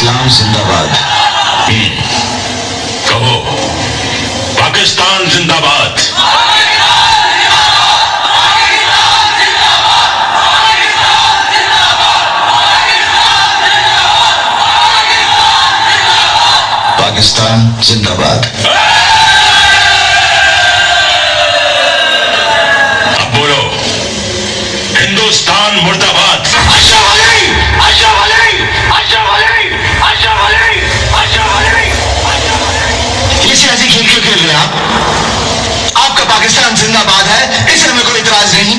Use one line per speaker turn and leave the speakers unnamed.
इस्लाम जिंदाबाद।
कहो, पाकिस्तान जिंदाबाद।
पाकिस्तान जिंदाबाद।
अब बोलो, हिंदुस्तान मुर्दाबाद।
अशरफ अली, अशरफ अली, अशरफ अली, अशरफ अली, अशरफ अली, अशरफ अली।
ये सियासी खेल क्यों खेल रहे हैं आप? आपका पाकिस्तान जिंदाबाद है, इससे हमें कोई इतराज नहीं।